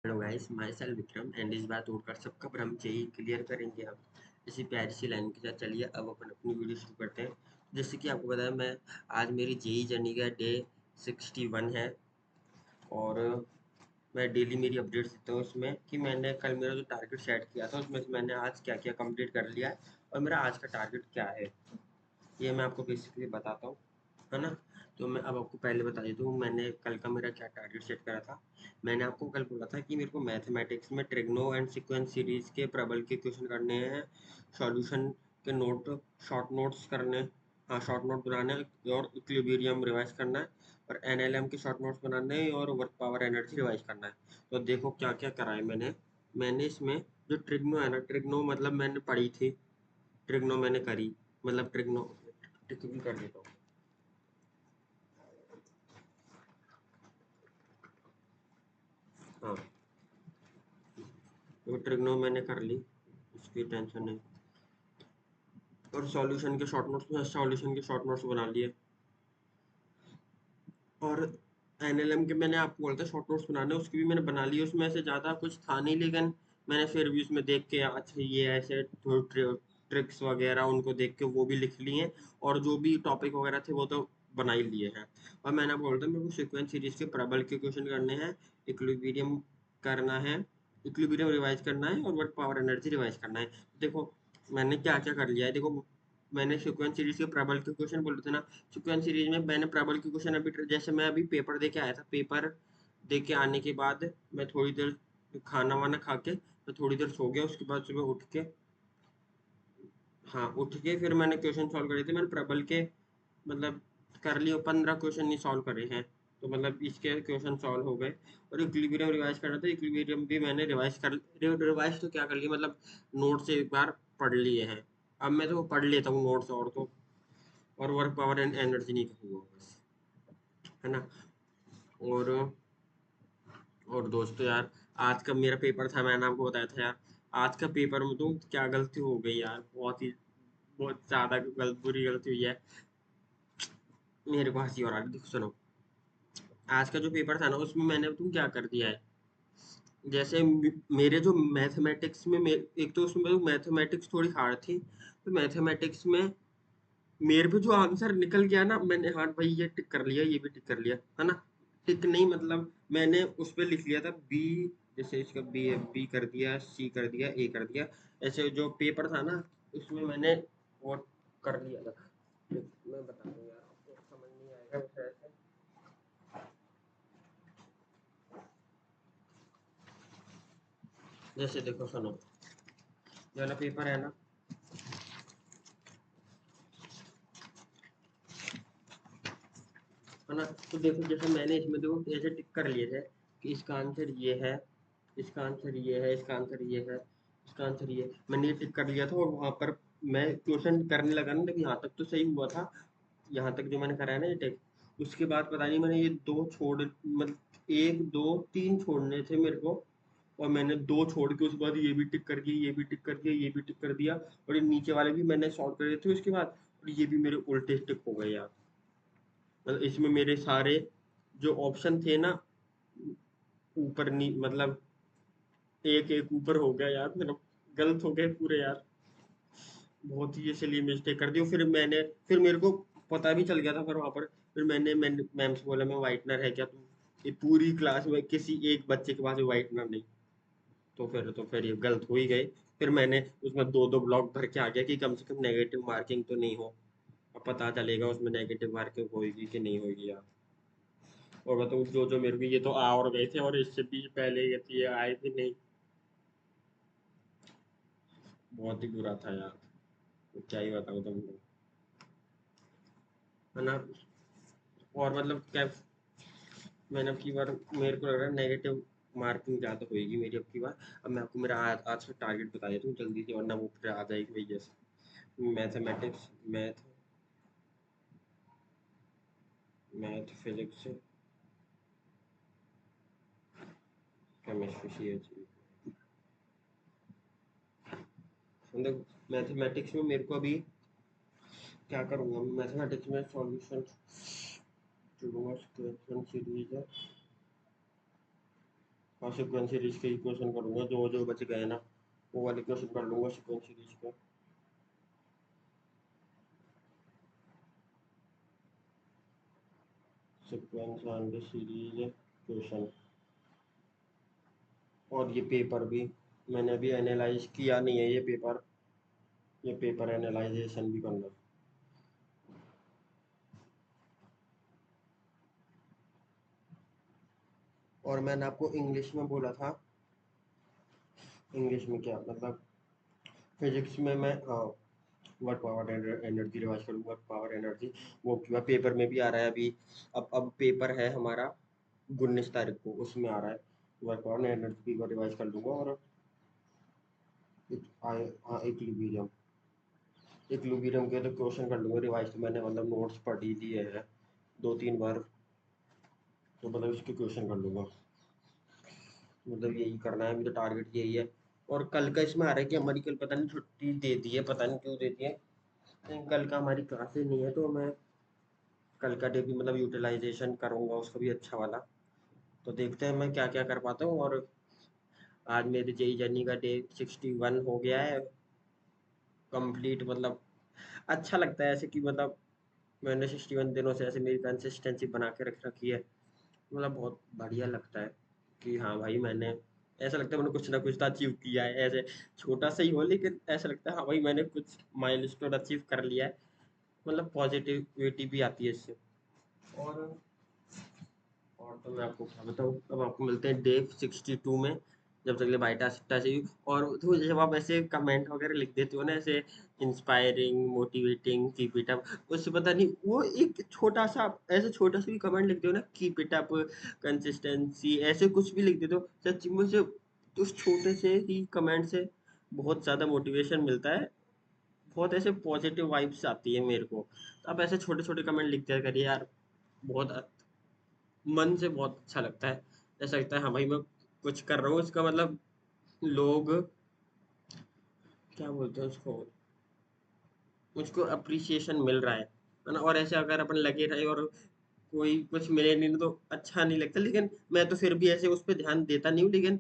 Hello guys, my self Vikram and इस बार तोड़कर सबका पर हम जेई क्लियर करेंगे। अब इसी प्यारी सी लाइन के साथ चलिए अब अपन अपनी वीडियो शुरू करते हैं। जैसे कि आपको बताया, मैं आज मेरी जेई जर्नी का डे 61 है और मैं डेली मेरी अपडेट्स देता हूँ उसमें कि मैंने कल मेरा जो टारगेट सेट किया था उसमें से मैंने आज क्या क्या कंप्लीट कर लिया है और मेरा आज का टारगेट क्या है, ये मैं आपको बेसिकली बताता हूँ, है ना। तो मैं अब आपको पहले बता देता हूँ मैंने कल का मेरा क्या टारगेट सेट करा था। मैंने आपको कल बोला था कि मेरे को मैथमेटिक्स में ट्रिग्नो एंड सीक्वेंस सीरीज के प्रबल के क्वेश्चन करने हैं, सॉल्यूशन के नोट, शॉर्ट नोट्स करने, हाँ शॉर्ट नोट बनाने और इक्विलिब्रियम रिवाइज करना है और एनएलएम के शॉर्ट नोट्स बनाने हैं और वर्क पावर एनर्जी रिवाइज करना है। तो देखो क्या क्या करा है मैंने। मैंने इसमें जो ट्रिग्नो है ना, ट्रिग्नो मतलब मैंने पढ़ी थी, ट्रिग्नो मैंने करी, मतलब ट्रिग्नो टिक भी कर देता हूँ। हाँ, तो ट्रिग्नो मैंने कर ली, उसकी टेंशन नहीं। और सॉल्यूशन के शॉर्ट नोट्स में सॉल्यूशन के शॉर्ट नोट्स बना लिए और एनएलएम के मैंने आपको बोला था शॉर्ट नोट्स बनाने, उसकी भी मैंने बना ली। उसमें से ज़्यादा कुछ था नहीं, लेकिन मैंने फिर भी उसमें देख के अच्छा ये ऐसे थोड़ी ट्रिक्स वगैरह उनको देख के वो भी लिख लिए हैं और जो भी टॉपिक वगैरह थे वो तो बना ही लिए हैं। और मैंने आपको बोला था मेरे को सीक्वेंस सीरीज के प्रबल के क्वेश्चन करने हैं, इक्विलिब्रियम करना है, इक्विलिब्रियम रिवाइज करना है और वर्क पावर एनर्जी रिवाइज करना है। देखो मैंने क्या क्या कर लिया है। देखो मैंने सीक्वेंस सीरीज के प्रबल के क्वेश्चन बोले थे ना, सीक्वेंस सीरीज में मैंने प्रबल के क्वेश्चन अभी जैसे मैं अभी पेपर दे के आया था, पेपर दे के आने के बाद मैं थोड़ी देर खाना वाना खा के मैं थोड़ी देर सो गया, उसके बाद सुबह उठ के, हाँ उठ के फिर मैंने क्वेश्चन सॉल्व करे थे। मैंने प्रबल के मतलब कर लिए, 15 क्वेश्चन नहीं सॉल्व करे हैं, तो मतलब इसके क्वेश्चन सॉल्व हो गए। और इक्विलिब्रियम रिवाइज करना था, इक्विलिब्रियम भी मैंने रिवाइज तो क्या कर लिया, मतलब नोट से एक बार पढ़ लिए हैं। अब मैं तो पढ़ लेता हूँ नोट्स और तो, और वर्क पावर एंड एनर्जी नहीं करूँगा बस, है ना। और दोस्तों यार, आज का मेरा पेपर था, मैंने आपको बताया था यार। आज का पेपर में तो क्या गलती हो गई यार, बहुत ज़्यादा बुरी गलती हुई है। मेरे को हँसी और आ रही, देखो सुनो। आज का जो पेपर था ना उसमें मैंने तुम क्या कर दिया है, जैसे मेरे जो मैथमेटिक्स में एक तो उसमें मैथमेटिक्स थोड़ी हार्ड थी, तो मैथमेटिक्स में मेरे पे जो आंसर निकल गया ना, मैंने हाँ भाई ये टिक कर लिया, ये भी टिक कर लिया, है ना। टिक नहीं मतलब मैंने उस पे लिख लिया था बी, जैसे इसका बी बी कर दिया, सी कर दिया, ए कर दिया। ऐसे जो पेपर था ना उसमें मैंने वो कर लिया था। मैं बता दूं यार आपको, समझ नहीं आएगा वैसे ऐसे। जैसे देखो सुनो, ये वाला पेपर है ना, है ना। तो देखो जैसे मैंने इसमें देखो ऐसे टिक कर लिए थे कि इसका आंसर ये है, इसका आंसर ये है, इसका आंसर ये है, इसका आंसर ये है। मैंने ये टिक कर लिया था और वहां पर मैं क्वेश्चन करने लगा ना, लेकिन यहाँ तक तो सही हुआ था, यहाँ तक जो मैंने कराया ना ये टिक। उसके बाद पता नहीं मैंने ये दो छोड़, मतलब एक दो तीन छोड़ने थे मेरे को, और मैंने दो छोड़ के उसके बाद ये भी टिक कर दिया, ये भी टिक कर दिया, ये भी टिक कर दिया, और ये नीचे वाले भी मैंने सॉल्व कर दिए थे उसके बाद, और ये भी मेरे उल्टे टिक हो गए यार। मतलब इसमें मेरे सारे जो ऑप्शन थे ना ऊपर नी मतलब एक एक ऊपर हो गया यार, मेरा गलत हो गए पूरे यार। बहुत ही इसलिए मिस्टेक कर दी। फिर मेरे को पता भी चल गया था, फिर वहां पर फिर मैंने मैम से बोला मैं वाइटनर है क्या तुम, ये पूरी क्लास में किसी एक बच्चे के पास वाइटनर नहीं। तो फिर ये गलत हो ही गए। फिर मैंने उसमें दो दो ब्लॉक भर के आ गया कि कम से कम नेगेटिव मार्किंग तो नहीं हो। अब पता चलेगा उसमें नेगेटिव मार्किंग होगी कि नहीं होगी यार। और बताऊँ जो जो मेरे को ये तो आ और गए थे, और इससे भी पहले ये आए भी नहीं। बहुत ही बुरा था यार, तो क्या ही बताऊँ तुमको, है ना। और मतलब क्या, मैंने अब की बार मेरे को लग रहा है नेगेटिव मार्किंग ज़्यादा होएगी मेरी अब की बार। अब मैं आपको मेरा आज का टारगेट बता देता हूँ जल्दी से, वरना वो फिर आ जाएगी वही जैसे mathematics, math physics, chemistry C H. मतलब मैथमेटिक्स में मेरे को अभी क्या करूँगा, मैथमेटिक्स में सॉल्यूशन सीरीज है, हाँ सीक्वेंस सीरीज के ही क्वेश्चन करूंगा, जो जो बच गए ना वो वाले क्वेश्चन कर लूंगा सीक्वेंस सीरीज के। Sequence and series question. और ये पेपर भी मैंने अभी एनालाइज किया नहीं है, ये पेपर एनालाइजेशन भी करना है। और मैंने आपको इंग्लिश में बोला था, इंग्लिश में क्या मतलब, फिजिक्स में मैं वर्क पावर एनर्जी रिवाइज करूँगा, वर्क पावर एनर्जी वो क्या पेपर में भी आ रहा है अभी। अब पेपर है हमारा 19 तारीख को, उसमें आ रहा है वर्क पावर एनर्जी को रिवाइज कर लूँगा। और इक्विलिब्रियम, इक्विलिब्रियम के तो क्वेश्चन कर लूँगा रिवाइज, तो मैंने मतलब नोट्स पढ़ ही लिए हैं 2-3 बार, तो मतलब इसके क्वेश्चन कर लूँगा। मतलब यही करना है अभी, तो टारगेट यही है। और कल का इसमें आ रहा है कि हमारी कल पता नहीं छुट्टी दे दी है, पता नहीं क्यों दे दी है, लेकिन कल का हमारी क्लासेस नहीं है, तो मैं कल का डे भी मतलब यूटिलाइजेशन करूँगा उसका भी अच्छा वाला। तो देखते हैं मैं क्या क्या कर पाता हूँ। और आज मेरी जेई जर्नी का डे 61 हो गया है कंप्लीट। मतलब अच्छा लगता है ऐसे कि मतलब मैंने 61 दिनों से ऐसे मेरी कंसिस्टेंसी बना के रख रखी है। मतलब बहुत बढ़िया लगता है कि हाँ भाई मैंने, ऐसा लगता है मैंने कुछ ना कुछ तो अचीव किया है, ऐसे छोटा सा ही हो लेकिन ऐसा लगता है हाँ भाई मैंने कुछ माइलस्टोन अचीव कर लिया है। मतलब पॉजिटिविटी भी आती है इससे। और और तो मैं आपको क्या बताऊँ, अब आपको मिलते हैं डे 62 में। जब तक ले बाई टाटा चाहिए। और तो जब आप ऐसे कमेंट वगैरह लिख देते हो ना, ऐसे inspiring motivating keep it up, उससे पता नहीं वो एक छोटा सा ऐसे छोटा सा भी कमेंट लिखते हो ना, कीप इट अप, कंसिस्टेंसी, ऐसे कुछ भी लिख देते हो, सच्ची में से उस छोटे से ही कमेंट से बहुत ज़्यादा मोटिवेशन मिलता है। बहुत ऐसे पॉजिटिव वाइब्स आती है मेरे को। तो आप ऐसे छोटे छोटे कमेंट लिख दिया करिए यार, बहुत मन से बहुत अच्छा लगता है। ऐसा लगता है हाँ भाई मैं कुछ कर रहा हूँ, इसका मतलब लोग क्या बोलते हैं उसको, मुझको अप्रिसिएशन मिल रहा है ना। और ऐसे अगर अपन लगे रहे और कोई कुछ मिले नहीं तो अच्छा नहीं लगता। लेकिन मैं तो फिर भी ऐसे उस पर ध्यान देता नहीं हूँ, लेकिन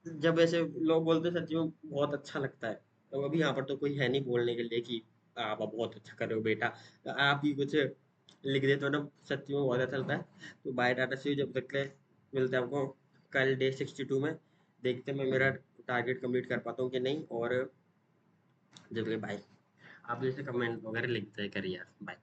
जब ऐसे लोग बोलते हैं सच्ची में बहुत अच्छा लगता है। तो अभी यहाँ पर तो कोई है नहीं बोलने के लिए कि आप बहुत अच्छा कर रहे हो बेटा, तो आप ही कुछ लिख देते हो ना, सच्ची में बहुत अच्छा लगता है। तो बाय टाटा सी जब तक के मिलते हैं आपको कल डे 62 में। देखते हैं मैं मेरा टारगेट कंप्लीट कर पाता हूँ कि नहीं। और जब तक बाय, आप जैसे कमेंट वगैरह लिखते करिए यार, बाय।